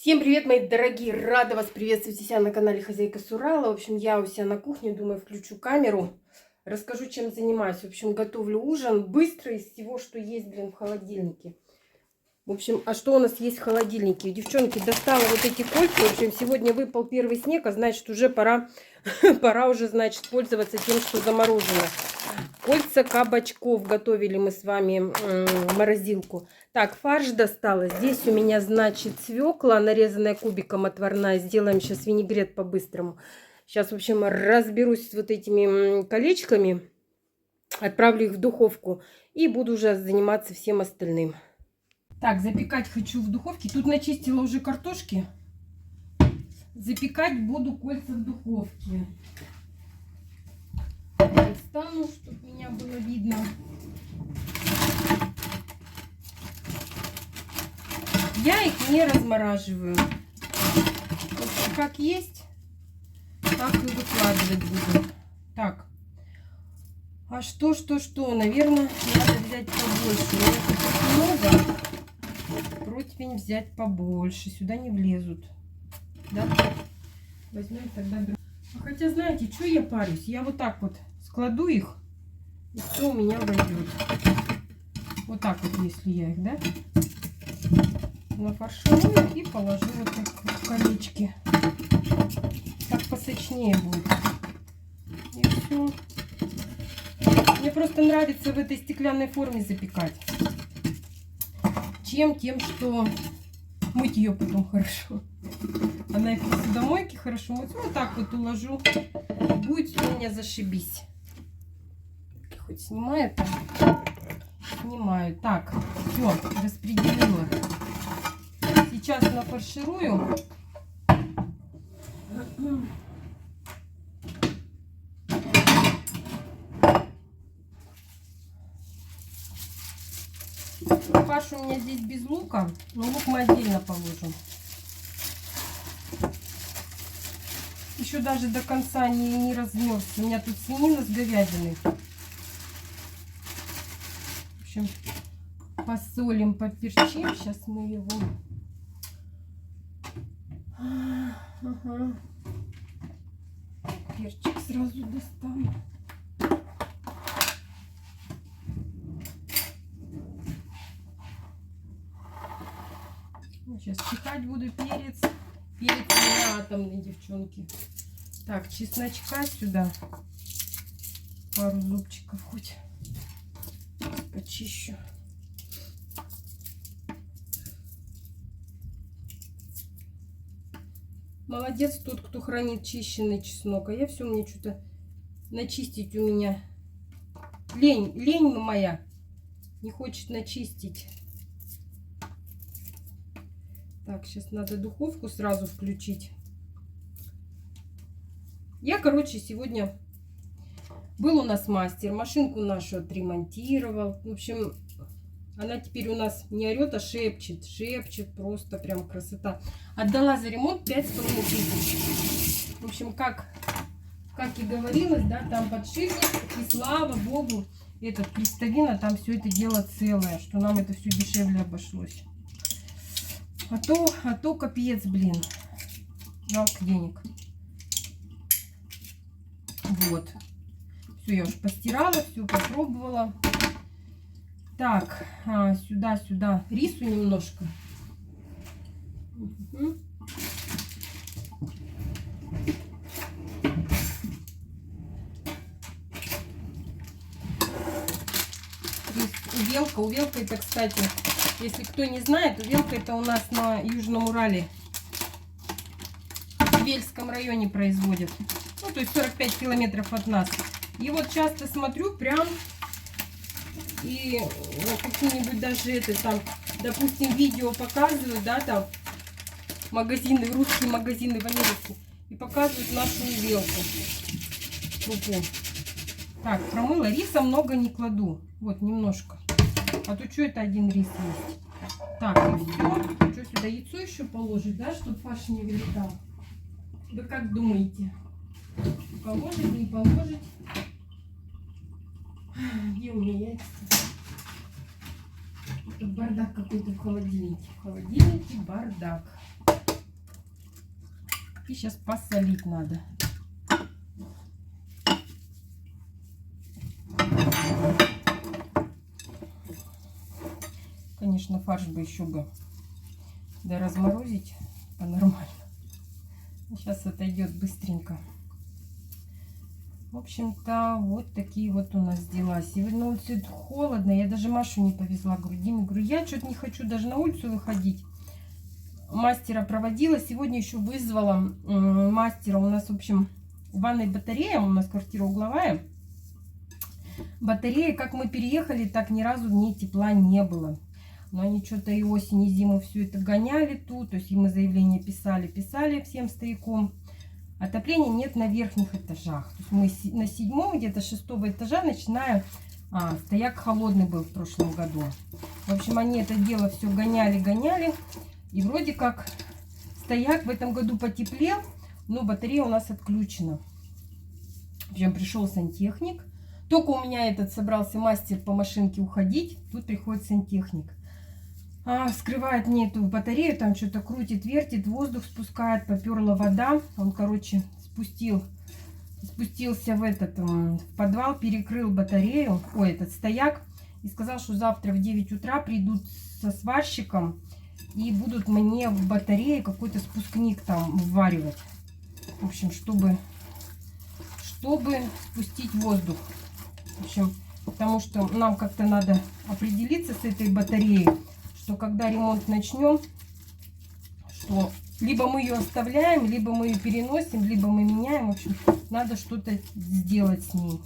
Всем привет, мои дорогие! Рада вас приветствовать у себя на канале Хозяйка с Урала. В общем, я у себя на кухне, думаю, включу камеру. Расскажу, чем занимаюсь. В общем, готовлю ужин быстро из всего, что есть, в холодильнике. В общем, а что у нас есть в холодильнике? Девчонки, достала вот эти кольца. В общем, сегодня выпал первый снег, а значит, уже пора уже, значит, пользоваться тем, что заморожено. Кольца кабачков готовили мы с вами в морозилку. Так, фарш достала. Здесь у меня, значит, свекла, нарезанная кубиком, отварная. Сделаем сейчас винегрет по-быстрому. Сейчас, в общем, разберусь с вот этими колечками. Отправлю их в духовку. И буду уже заниматься всем остальным. Так, запекать хочу в духовке. Тут начистила уже картошки. Запекать буду кольца в духовке. Встану, чтобы меня было видно. Я их не размораживаю. Вот как есть, так и выкладывать буду. Так. А что? Наверное, надо взять побольше. У меня тут много. Противень взять побольше. Сюда не влезут. Да? Возьмем тогда другой. А хотя, знаете, что я парюсь? Я вот так вот складу их, и все у меня войдет. Вот так вот, если я их, да, нафарширую и положу вот так в колечки. Так посочнее будет. И все. Мне просто нравится в этой стеклянной форме запекать. Чем? Тем, что мыть ее потом хорошо. Она и в посудомойке хорошо мыть. Вот так вот уложу. Будет все у меня зашибись. Хоть снимаю там. Снимаю. Так, все, распределила. Сейчас нафарширую. Фарш у меня здесь без лука, но лук мы отдельно положим. Еще даже до конца не размерз. У меня тут свинина с говядиной. В общем, посолим, поперчим. Сейчас мы его... Ага. Перчик сразу достану. Сейчас пихать буду перец. Перец у меня атомный, девчонки. Так, чесночка сюда. Пару зубчиков хоть. Почищу. Молодец тот, кто хранит чищенный чеснок. А я все, мне что-то начистить у меня. Лень моя. Не хочет начистить. Так, сейчас надо духовку сразу включить. Я, короче, сегодня был у нас мастер. Машинку нашу отремонтировал. В общем, она теперь у нас не орет, а шепчет. Шепчет. Просто прям красота. Отдала за ремонт 5500. В общем, как и говорилось, да, там подшипник. И слава богу, этот крестовина, там все это дело целое. Что нам это все дешевле обошлось. А то капец, блин. Жалко денег. Вот. Все, я уже постирала, все попробовала. Так, сюда рису немножко. Угу. Увелка это, кстати, если кто не знает, увелка это у нас на Южном Урале. В Вельском районе производят. Ну, то есть 45 километров от нас. И вот часто смотрю прям и какие-нибудь даже это там, допустим, видео показывают, да, там магазины, русские магазины в Америке. И показывают нашу увелку. Крупу. Так, промыла. Риса много не кладу. Вот, немножко. А то что это один рис есть? Так, и все. Что сюда яйцо еще положить, да, чтобы фарш не вылетал? Вы как думаете? Положить, не положить? Где у меня яйца? Тут бардак какой-то в холодильнике. В холодильнике бардак. И сейчас посолить надо. Конечно, фарш бы еще бы разморозить по-нормально. Сейчас отойдет быстренько. В общем-то, вот такие вот у нас дела. Сегодня на улице холодно. Я даже Машу не повезла. Говорю, Диме, говорю, я что-то не хочу даже на улицу выходить. Мастера проводила. Сегодня еще вызвала мастера. У нас, в общем, в ванной батарея. У нас квартира угловая. Батарея, как мы переехали, так ни разу в ней тепла не было. Но они что-то и осень, и зиму все это гоняли тут. То есть и мы заявление писали всем стояком. Отопления нет на верхних этажах. То есть мы на 7-м, где-то 6-го этажа начинаем. Стояк холодный был в прошлом году. В общем, они это дело все гоняли. И вроде как стояк в этом году потеплел, но батарея у нас отключена. В общем, пришел сантехник. Только у меня собрался мастер по машинке уходить. Тут приходит сантехник. Вскрывает мне эту батарею, там что-то крутит, вертит, воздух спускает, поперла вода. Он, короче, спустился в подвал, перекрыл батарею, этот стояк, и сказал, что завтра в 9 утра придут со сварщиком и будут мне в батарее какой-то спускник там вваривать. В общем, чтобы спустить воздух. В общем, потому что нам как-то надо определиться с этой батареей, что когда ремонт начнем, что либо мы ее оставляем, либо мы ее переносим, либо мы меняем. В общем, надо что-то сделать с ней.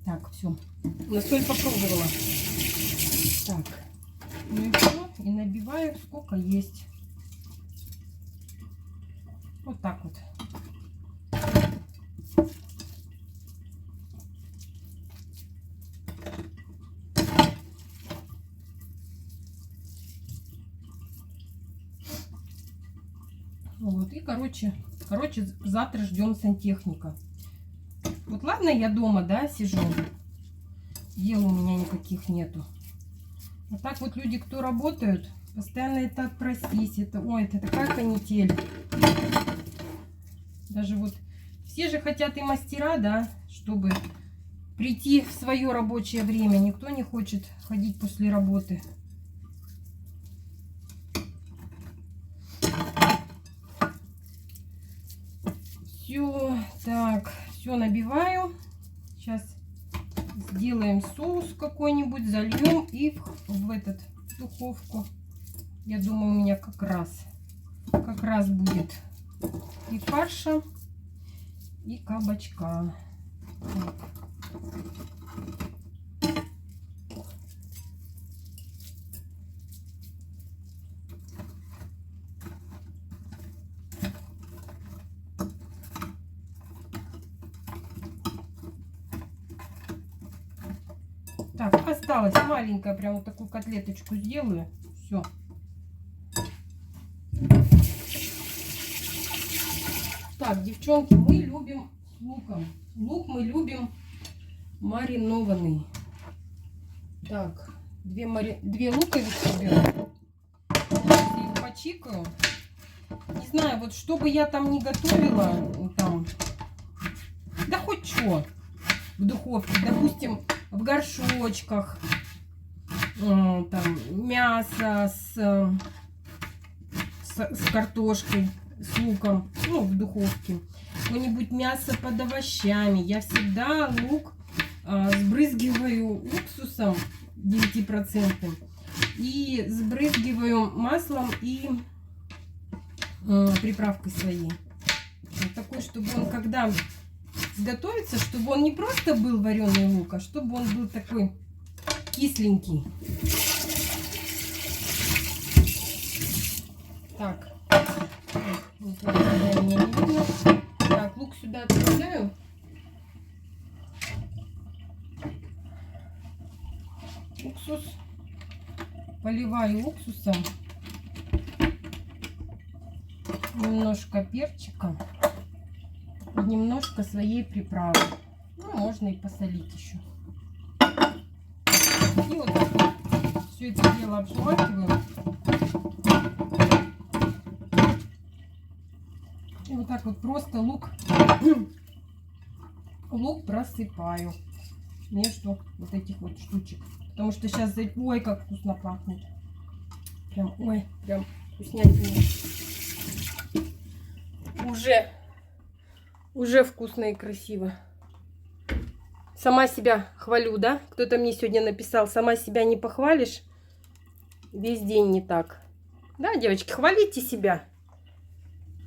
Так, все. На соль попробовала. Так. Ну и все. И набиваю сколько есть. Вот так вот. Вот, и, короче, завтра ждем сантехника. Вот ладно, я дома, да, сижу. Дел у меня никаких нету. А так вот люди, кто работают, постоянно это отпросись. Ой, это такая канитель. Даже вот все же хотят и мастера, да, чтобы прийти в свое рабочее время. Никто не хочет ходить после работы. Все, так, все набиваю. Сейчас сделаем соус какой-нибудь, зальем и в духовку. Я думаю, у меня как раз будет и фарша, и кабачка. Так. Так, осталось маленькая, прям вот такую котлеточку сделаю. Все. Так, девчонки, мы любим с луком. Лук мы любим маринованный. Так, две луковицы беру. Их почикаю. Не знаю, вот что бы я там не готовила, там, да хоть что в духовке, допустим, в горшочках, там, мясо с картошкой, с луком, ну, в духовке. Какое-нибудь мясо под овощами. Я всегда лук сбрызгиваю уксусом 9% и сбрызгиваю маслом и приправкой своей. Вот такой, чтобы он, когда сготовится, чтобы он не просто был вареный лук, а чтобы он был такой кисленький. Так, меня не видно. Так, лук сюда отправляю. Уксус. Поливаю уксусом. Немножко перчика. И немножко своей приправы. Ну, можно и посолить еще. И вот все это дело обжимакиваю. так вот просто лук просыпаю между вот этих вот штучек. Потому что сейчас, ой, как вкусно пахнет. Прям, ой, прям вкуснятина. Уже вкусно и красиво. Сама себя хвалю, да? Кто-то мне сегодня написал, сама себя не похвалишь, весь день не так. Да, девочки, хвалите себя.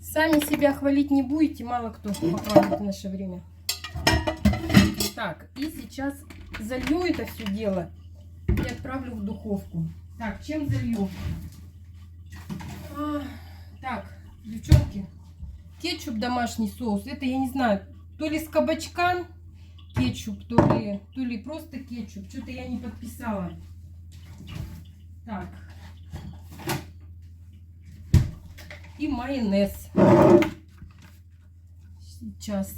Сами себя хвалить не будете, мало кто похвалит в наше время. Так, и сейчас залью это все дело и отправлю в духовку. Так, чем залью? Так, девчонки, кетчуп, домашний соус. Это я не знаю, то ли с кабачка кетчуп, то ли просто кетчуп. Что-то я не подписала. Так. И майонез. Сейчас.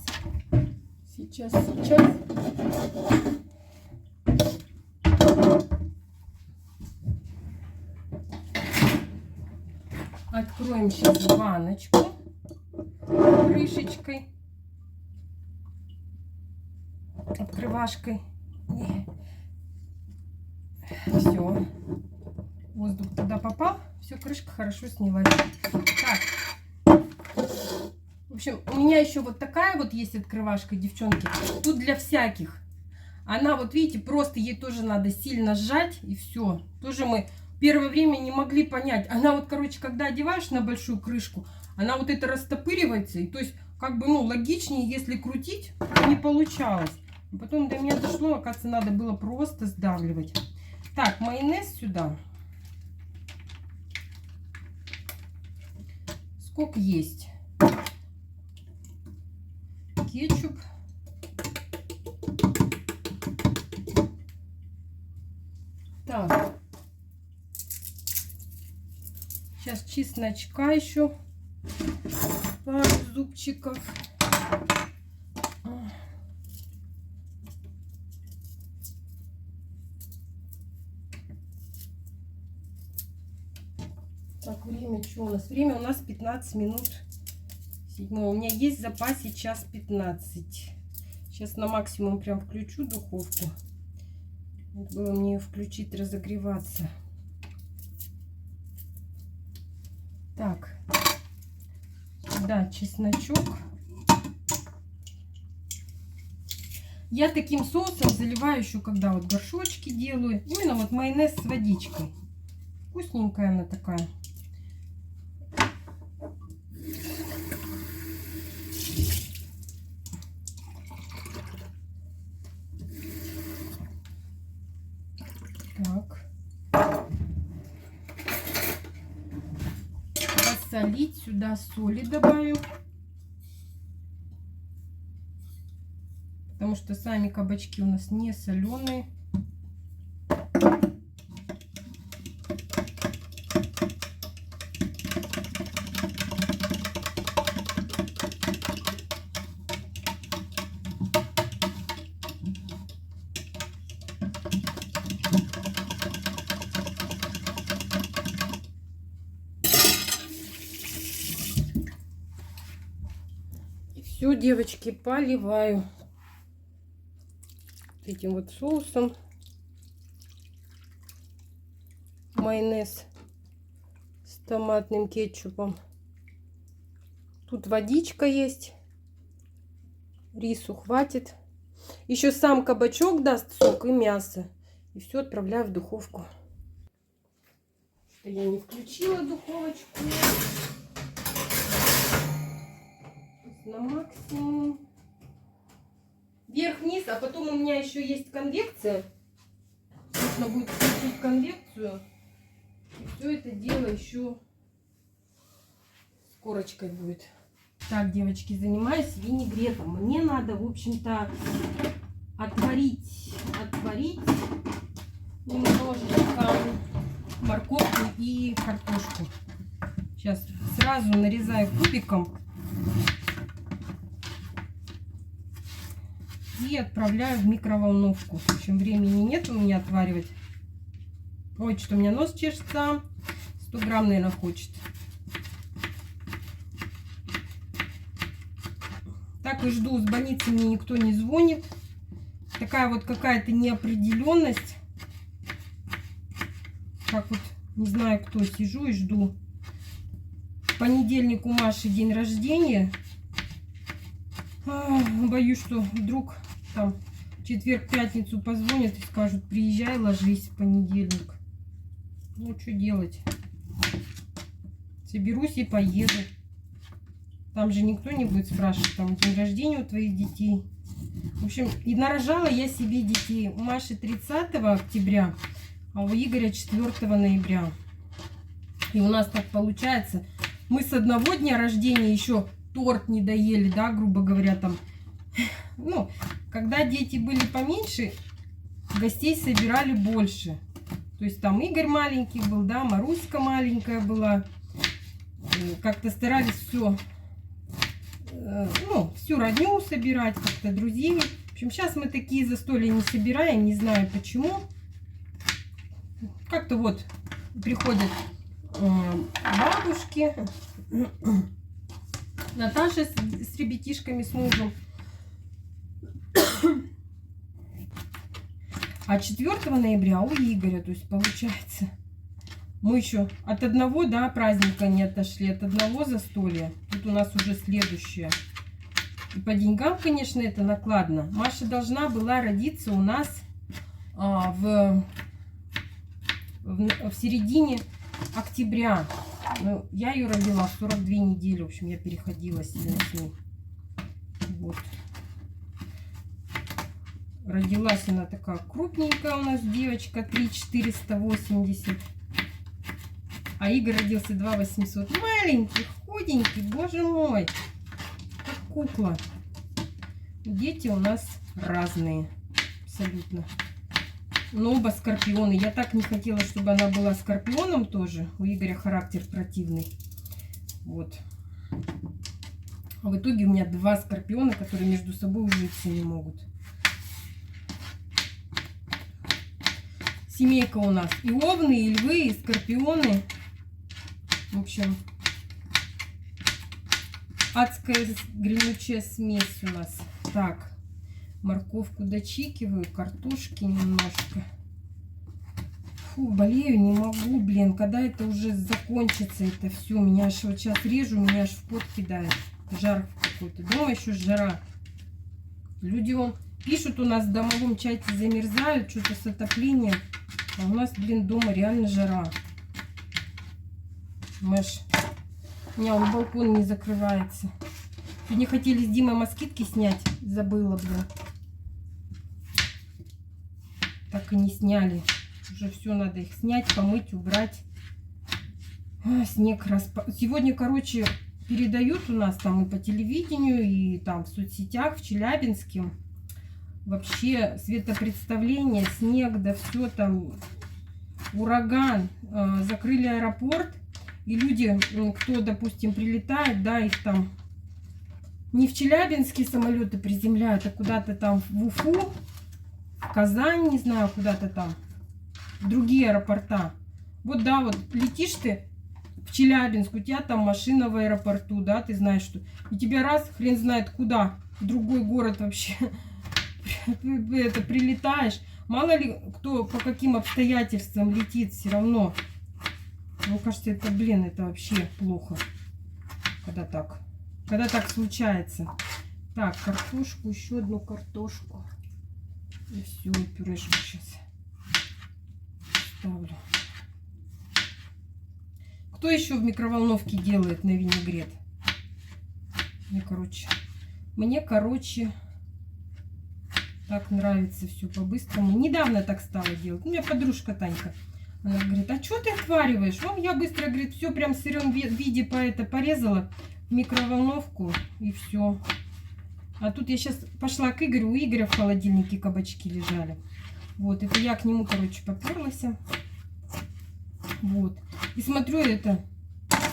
Откроем сейчас баночку крышечкой, открывашкой. Все, воздух туда попал, все, крышка хорошо снялась. Так, в общем, у меня еще вот такая вот есть открывашка, девчонки. Тут для всяких. Она, вот видите, просто ей тоже надо сильно сжать, и все. Тоже мы первое время не могли понять. Она вот, короче, когда одеваешь на большую крышку, она вот это растопыривается. И то есть, как бы, ну, логичнее, если крутить, то не получалось. И потом до меня дошло, оказывается, надо было просто сдавливать. Так, майонез сюда. Сколько есть. Кетчуп. Так. Сейчас чесночка еще. Пару зубчиков. Так, время что у нас? Время у нас 15 минут. 7. У меня есть в запасе час 15. Сейчас на максимум прям включу духовку. Надо было мне ее включить, разогреваться. Так. Сюда чесночок. Я таким соусом заливаю еще, когда вот горшочки делаю. Именно вот майонез с водичкой. Вкусненькая она такая. Так. Посолить, сюда соли добавим. Потому что сами кабачки у нас не соленые. Все, девочки, поливаю этим вот соусом. Майонез с томатным кетчупом. Тут водичка есть. Рису хватит. Еще сам кабачок даст сок и мясо. И все отправляю в духовку. Что я не включила духовочку. На максимум. Вверх-вниз, а потом у меня еще есть конвекция. Нужно будет включить конвекцию. И все это дело еще с корочкой будет. Так, девочки, занимаюсь винегретом. Мне надо, в общем-то, отварить немножечко морковку и картошку. Сейчас сразу нарезаю кубиком. И отправляю в микроволновку. В общем, времени нет у меня отваривать. Ой, что у меня нос чешется. 100 грамм, наверное, хочет. Так и жду, с больницы мне никто не звонит. Такая вот какая-то неопределенность. Как вот, не знаю кто, сижу и жду. В понедельник у Маши день рождения. Боюсь, что вдруг там в четверг-пятницу позвонят и скажут: приезжай, ложись в понедельник. Ну, что делать? Соберусь и поеду. Там же никто не будет спрашивать, там день рождения у твоих детей. В общем, и нарожала я себе детей. У Маши 30 октября, а у Игоря 4 ноября. И у нас так получается. Мы с одного дня рождения еще торт не доели, да, грубо говоря, там. Ну, когда дети были поменьше, гостей собирали больше. То есть там Игорь маленький был, да, Маруська маленькая была. Как-то старались все, ну, всю родню собирать, как-то друзей. В общем, сейчас мы такие застолья не собираем, не знаю почему. Как-то вот приходят бабушки, Наташа с ребятишками, с мужем. А 4 ноября у Игоря, то есть получается, мы еще от одного, да, праздника не отошли, от одного застолья. Тут у нас уже следующее. И по деньгам, конечно, это накладно. Маша должна была родиться у нас в середине октября. Но я ее родила в 42 недели. В общем, я переходила сильно с ней. Вот. Родилась она такая крупненькая у нас девочка, 3,480. А Игорь родился 2,800. Маленький, худенький, боже мой. Как кукла. Дети у нас разные. Абсолютно. Но оба скорпионы. Я так не хотела, чтобы она была скорпионом тоже. У Игоря характер противный. Вот. А в итоге у меня два скорпиона, которые между собой ужиться не могут. Семейка у нас и овны, и львы, и скорпионы. В общем, адская гремучая смесь у нас. Так, морковку дочикиваю, картошки немножко. Фу, болею, не могу, блин. Когда это уже закончится, это все. Меня аж вот сейчас режу, меня аж в пот кидает. Жар какой-то. Дома еще жара. Люди вон пишут, у нас в домовом чате замерзают, что-то с отоплением. А у нас, блин, дома реально жара. Маш, у меня он балкон не закрывается. Сегодня хотели с Димой москитки снять. Забыла, блин. Так и не сняли. Уже все, надо их снять, помыть, убрать. Снег Сегодня, короче, передают у нас там и по телевидению, и там в соцсетях, в Челябинске. Вообще светопредставление, снег, да все там, ураган. Закрыли аэропорт. И люди, кто, допустим, прилетает, да, их там не в Челябинске самолеты приземляют, а куда-то там в Уфу, в Казань, не знаю, куда-то там, в другие аэропорта. Вот, да, вот летишь ты в Челябинск, у тебя там машина в аэропорту, да, ты знаешь, что... И тебя раз, хрен знает куда, в другой город вообще, это прилетаешь. Мало ли кто, по каким обстоятельствам летит, все равно. Мне кажется, это, блин, это вообще плохо, когда так случается. Так, картошку, еще одну картошку. И все, и пюрешку сейчас ставлю. Кто еще в микроволновке делает на винегрет? Мне, короче, так нравится все по-быстрому. Недавно так стала делать. У меня подружка Танька. Она говорит: а что ты отвариваешь? Вон я быстро, говорит, все прям в сыром виде порезала в микроволновку и все. А тут я сейчас пошла к Игорю. У Игоря в холодильнике кабачки лежали. Вот, это я к нему, короче, поперлась. Вот. И смотрю, это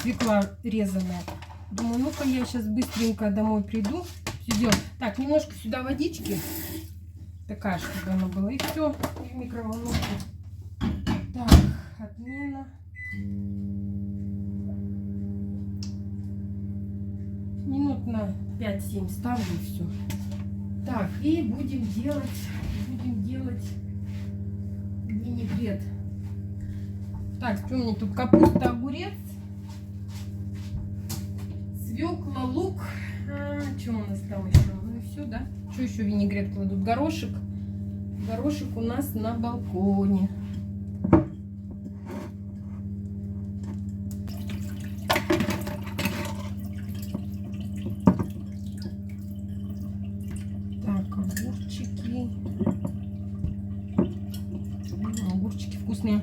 свекла резаная. Думаю, ну-ка я сейчас быстренько домой приду. Все сделаю. Так, немножко сюда водички. Такая, чтобы она была. И все. И в микроволновку. Так, отмена. Минут минут на 5-7 ставлю и все. Так, и будем делать винегрет. Так, что у меня тут? Капуста, огурец, свекла, лук. Что у нас там еще? Ну и все, да? Что еще винегрет кладут? Горошек. Горошек у нас на балконе. Так, огурчики. Огурчики вкусные.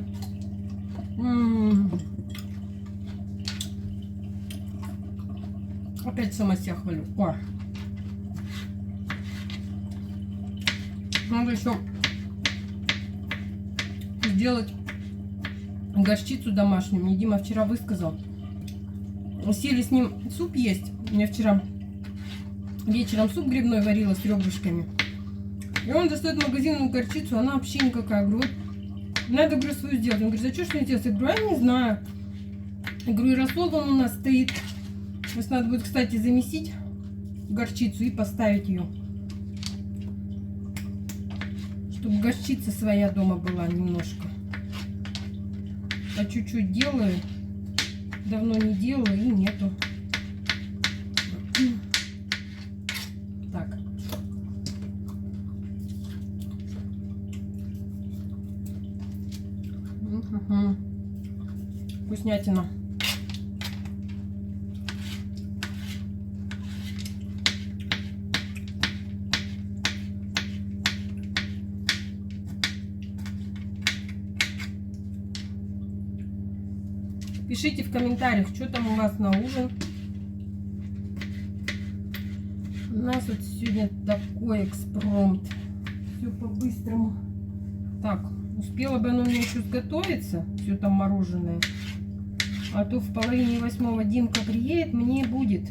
Опять сама себя хвалю. О. Надо еще сделать горчицу домашнюю. Мне Дима вчера высказал. Сели с ним суп есть. У меня вчера вечером суп грибной варила с ребрышками. И он достает магазинную горчицу, она вообще никакая. Говорю, вот, надо, говорю, свою сделать. Он говорит, за что не делать? Я говорю, я не знаю. Я говорю, и рассол он у нас стоит. Сейчас надо будет, кстати, замесить горчицу и поставить ее. Чтобы горчица своя дома была немножко. По чуть-чуть делаю. Давно не делаю и нету. Так. Угу. Вкуснятина. Пишите в комментариях, что там у вас на ужин. У нас вот сегодня такой экспромт. Все по-быстрому. Так, успела бы оно у меня еще сготовиться, все там мороженое. А то в половине 8 Димка приедет, мне будет.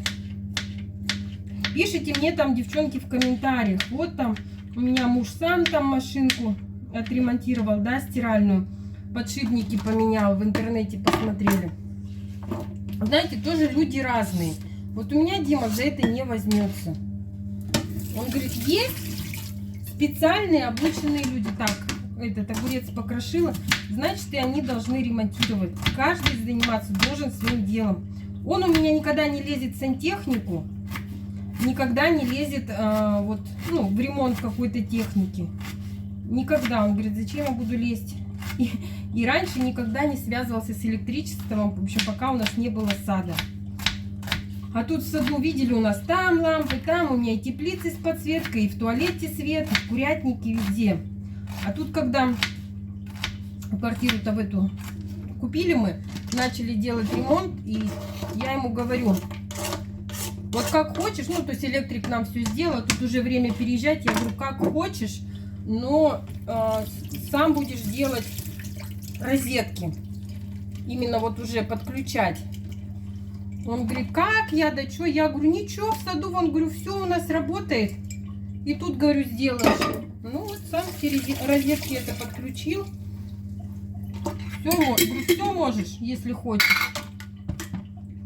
Пишите мне там, девчонки, в комментариях. Вот там у меня муж сам там машинку отремонтировал, да, стиральную. Подшипники поменял, в интернете посмотрели. Знаете, тоже люди разные. Вот у меня Дима за это не возьмется. Он говорит, есть специальные обученные люди. Так, этот огурец покрошила. Значит, и они должны ремонтировать. Каждый заниматься должен своим делом. Он у меня никогда не лезет в сантехнику. Никогда не лезет вот, ну, в ремонт какой-то техники. Никогда. Он говорит, зачем я буду лезть? И раньше никогда не связывался с электричеством, в общем, пока у нас не было сада. А тут в саду, видели, у нас там лампы, там у меня и теплицы с подсветкой, и в туалете свет, и в курятнике, везде. А тут, когда квартиру-то в эту купили мы, начали делать ремонт, и я ему говорю, вот как хочешь, ну, то есть электрик нам все сделал, тут уже время переезжать, я говорю, как хочешь, но сам будешь делать розетки, именно вот уже подключать. Он говорит, как я, да что? Я говорю, ничего, в саду, вон, говорю, все у нас работает. И тут, говорю, сделаешь. Ну вот, сам все розетки это подключил. Все, говорю, все можешь, если хочешь.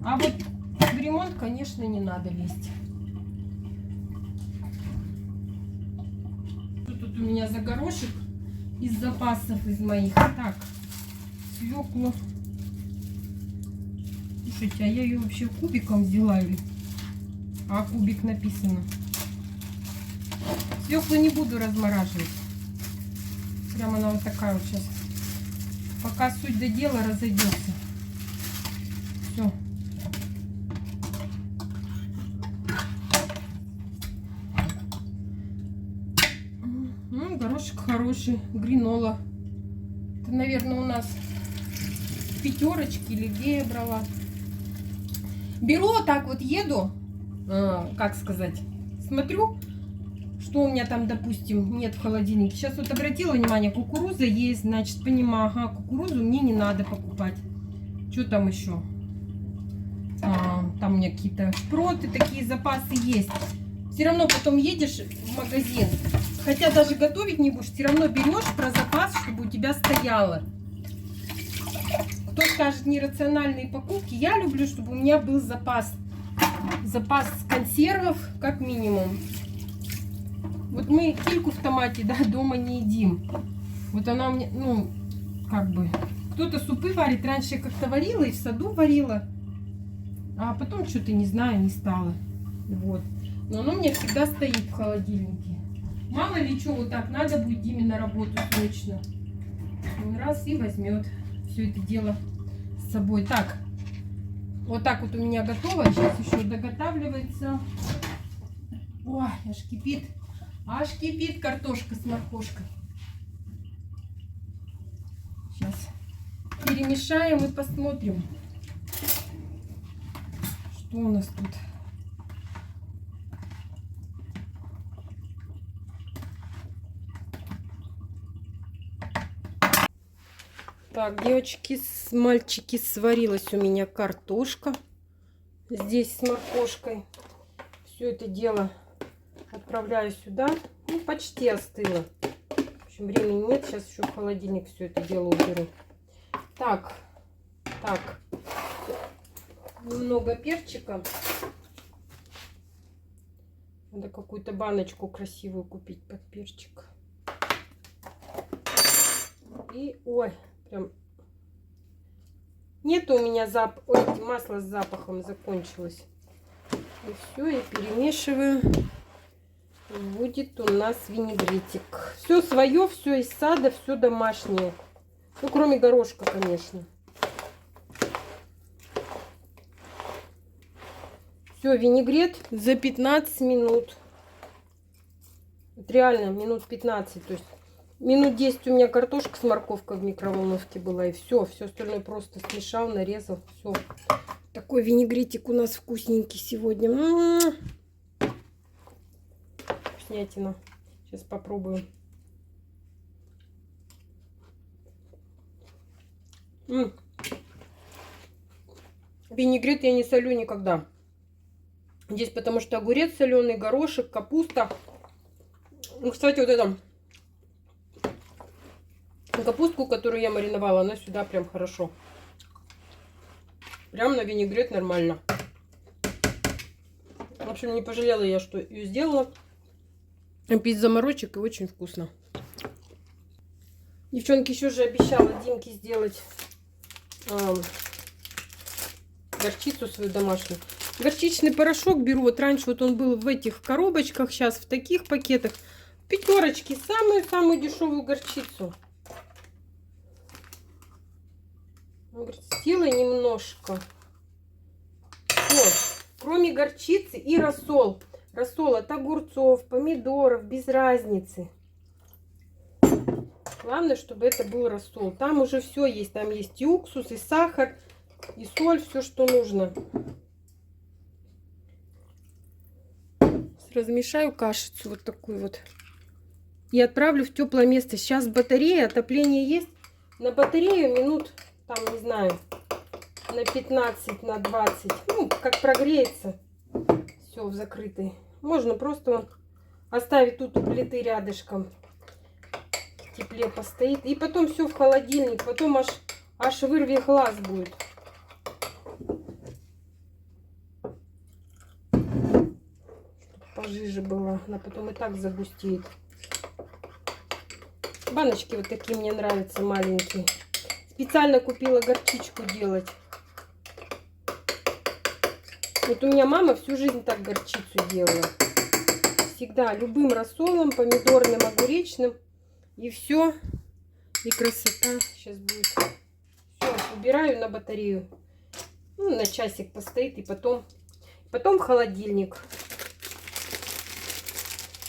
А вот в ремонт, конечно, не надо лезть. Тут у меня за горошек из запасов из моих. Так, свеклу. Слушайте, а я ее вообще кубиком взяла или? А кубик написано. Свеклу не буду размораживать. Прямо она вот такая вот сейчас. Пока суть до дела разойдется. Все. Горошек хороший, гринола. Это, наверное, у нас пятерочки или где я брала. Беру вот так вот, еду, как сказать, смотрю, что у меня там, допустим, нет в холодильнике. Сейчас вот обратила внимание, кукуруза есть, значит, понимаю, ага, кукурузу мне не надо покупать. Что там еще? Там у меня какие-то шпроты, такие запасы есть. Все равно потом едешь в магазин, хотя даже готовить не будешь, все равно берешь про запас, чтобы у тебя стояло. Кто скажет нерациональные покупки, я люблю, чтобы у меня был запас. запас консервов как минимум. Вот мы кильку в томате, да, дома не едим. Вот она у меня, ну, как бы, кто-то супы варит. Раньше я как-то варила и в саду варила. А потом что-то, не знаю, не стало. Вот. Но оно у меня всегда стоит в холодильнике. Мало ли что, вот так надо будет Диме на работу срочно. Он раз и возьмет все это дело с собой. Так, вот так вот у меня готово. Сейчас еще доготавливается. Ой, аж кипит картошка с моркошкой. Сейчас перемешаем и посмотрим, что у нас тут. Так, девочки, мальчики, сварилась у меня картошка. Здесь с моркошкой. Все это дело отправляю сюда. Ну, почти остыло. В общем, времени нет. Сейчас еще в холодильник все это дело уберу. Так. Немного перчика. Надо какую-то баночку красивую купить под перчик. И, ой, прям... Нету у меня масла с запахом, закончилось. И все, я перемешиваю. Будет у нас винегретик. Все свое, все из сада, все домашнее. Ну, кроме горошка, конечно. Все, винегрет за 15 минут. Вот реально, минут 15. То есть минут 10 у меня картошка с морковкой в микроволновке была. И все остальное просто смешал, нарезал. Все. Такой винегретик у нас вкусненький сегодня. Вкуснятина. Сейчас попробую. Винегрет я не солю никогда. Здесь потому что огурец соленый, горошек, капуста. Ну, кстати, вот это капустку, которую я мариновала, она сюда прям хорошо. Прям на винегрет нормально. В общем, не пожалела я, что ее сделала. Без заморочек и очень вкусно. Девчонки, еще же обещала Димке сделать горчицу свою домашнюю. Горчичный порошок беру. Вот раньше вот он был в этих коробочках, сейчас в таких пакетах. Пятерочки, самую-самую дешевую горчицу. Он говорит, сделай немножко. Все. Кроме горчицы и рассол. Рассол от огурцов, помидоров, без разницы. Главное, чтобы это был рассол. Там уже все есть. Там есть и уксус, и сахар, и соль, все, что нужно. Размешаю кашицу вот такую вот. И отправлю в теплое место. Сейчас батарея, отопление есть. На батарею минут, там, не знаю, на 15, на 20. Ну, как прогреется. Все, в закрытой. Можно просто оставить тут у плиты рядышком. В тепле постоит. И потом все в холодильник. Потом аж вырви глаз будет. Пожиже была. Она потом и так загустеет. Баночки вот такие мне нравятся, маленькие. Специально купила горчичку делать. Вот у меня мама всю жизнь так горчицу делала. Всегда любым рассолом, помидорным, огуречным. И все. И красота сейчас будет. Все, убираю на батарею. Ну, на часик постоит. И потом в холодильник.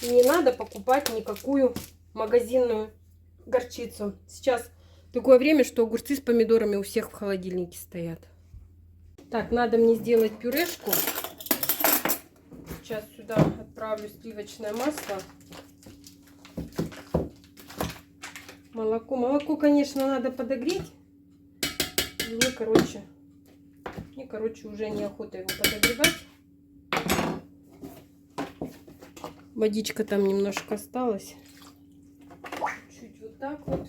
И не надо покупать никакую магазинную горчицу. Сейчас такое время, что огурцы с помидорами у всех в холодильнике стоят. Так, надо мне сделать пюрешку. Сейчас сюда отправлю сливочное масло. Молоко. Молоко, конечно, надо подогреть. Мне, короче, уже неохота его подогревать. Водичка там немножко осталась. Чуть вот так вот.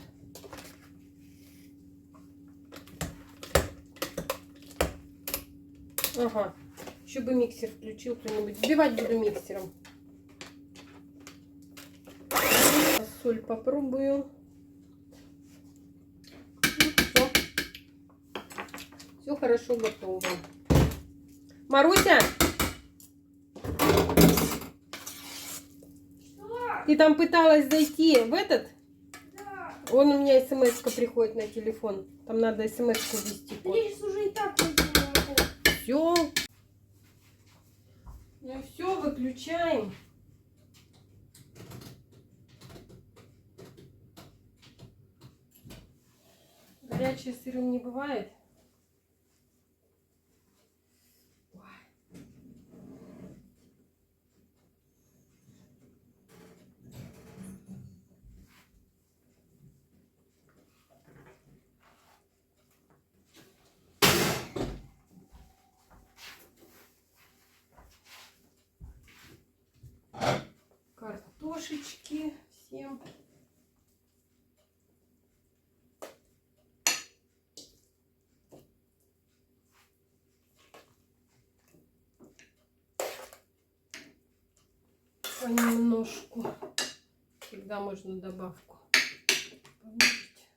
Ага. Еще бы миксер включил кто-нибудь. Взбивать буду миксером. Соль попробую. Все. Все хорошо готово. Маруся! Что? Ты там пыталась зайти в этот? Да. Вон у меня смс-ка приходит на телефон. Там надо смс-ку ввести. Да я сейчас уже и так не могу. Все. Ну все, выключаем. Горячий сырым не бывает. Картошечки всем. Понемножку. Всегда можно добавку помножить.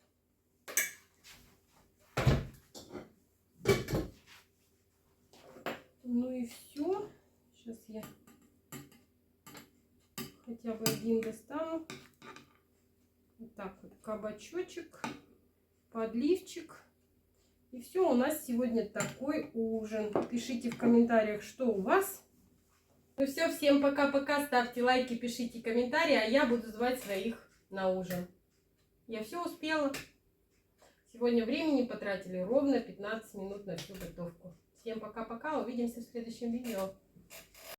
Ну и все. Сейчас я хотя бы один достану. Вот так вот кабачочек, подливчик. И все, у нас сегодня такой ужин. Пишите в комментариях, что у вас. Ну все, всем пока-пока. Ставьте лайки, пишите комментарии, а я буду звать своих на ужин. Я все успела. Сегодня времени потратили ровно 15 минут на всю готовку. Всем пока-пока. Увидимся в следующем видео.